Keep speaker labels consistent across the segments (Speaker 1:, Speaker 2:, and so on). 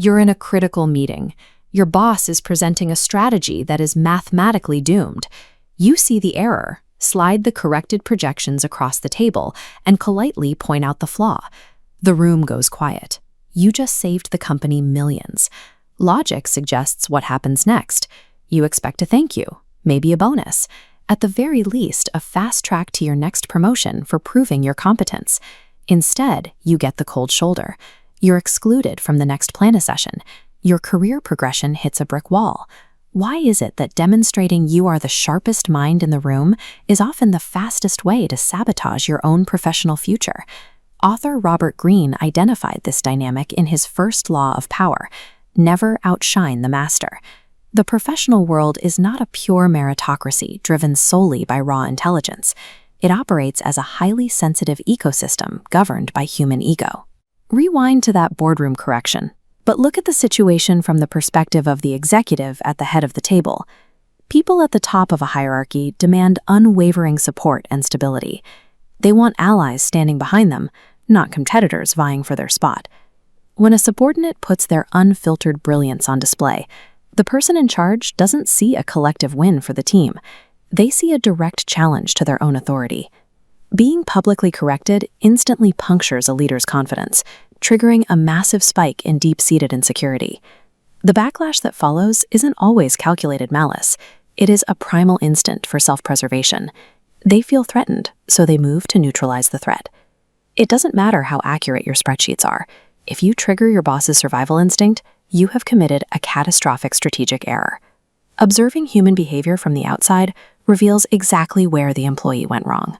Speaker 1: You're in a critical meeting. Your boss is presenting a strategy that is mathematically doomed. You see the error, slide the corrected projections across the table, and politely point out the flaw. The room goes quiet. You just saved the company millions. Logic suggests what happens next. You expect a thank you, maybe a bonus. At the very least, a fast track to your next promotion for proving your competence. Instead, you get the cold shoulder. You're excluded from the next planning session. Your career progression hits a brick wall. Why is it that demonstrating you are the sharpest mind in the room is often the fastest way to sabotage your own professional future? Author Robert Greene identified this dynamic in his first law of power: never outshine the master. The professional world is not a pure meritocracy driven solely by raw intelligence. It operates as a highly sensitive ecosystem governed by human ego. Rewind to that boardroom correction, but look at the situation from the perspective of the executive at the head of the table. People at the top of a hierarchy demand unwavering support and stability. They want allies standing behind them, not competitors vying for their spot. When a subordinate puts their unfiltered brilliance on display, the person in charge doesn't see a collective win for the team. They see a direct challenge to their own authority. Being publicly corrected instantly punctures a leader's confidence, triggering a massive spike in deep-seated insecurity. The backlash that follows isn't always calculated malice. It is a primal instinct for self-preservation. They feel threatened, so they move to neutralize the threat. It doesn't matter how accurate your spreadsheets are. If you trigger your boss's survival instinct, you have committed a catastrophic strategic error. Observing human behavior from the outside reveals exactly where the employee went wrong.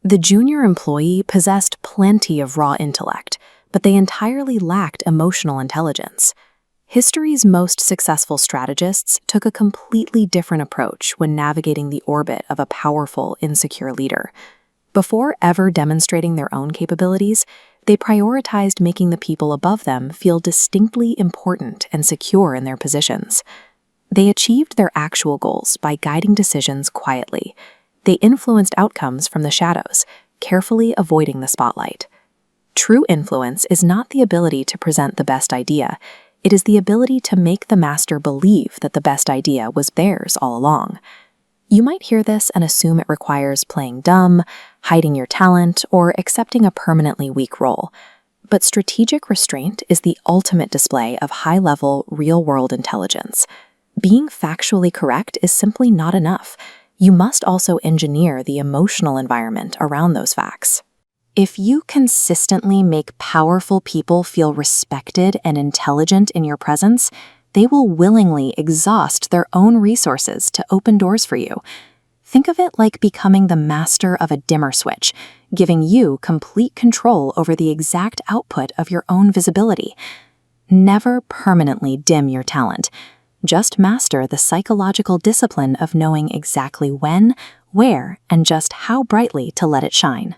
Speaker 1: The junior employee possessed plenty of raw intellect, but they entirely lacked emotional intelligence. History's most successful strategists took a completely different approach when navigating the orbit of a powerful, insecure leader. Before ever demonstrating their own capabilities, they prioritized making the people above them feel distinctly important and secure in their positions. They achieved their actual goals by guiding decisions quietly. They influenced outcomes from the shadows, carefully avoiding the spotlight. True influence is not the ability to present the best idea. It is the ability to make the master believe that the best idea was theirs all along. You might hear this and assume it requires playing dumb, hiding your talent, or accepting a permanently weak role. But strategic restraint is the ultimate display of high-level, real-world intelligence. Being factually correct is simply not enough. You must also engineer the emotional environment around those facts. If you consistently make powerful people feel respected and intelligent in your presence, they will willingly exhaust their own resources to open doors for you. Think of it like becoming the master of a dimmer switch, giving you complete control over the exact output of your own visibility. Never permanently dim your talent. Just master the psychological discipline of knowing exactly when, where, and just how brightly to let it shine.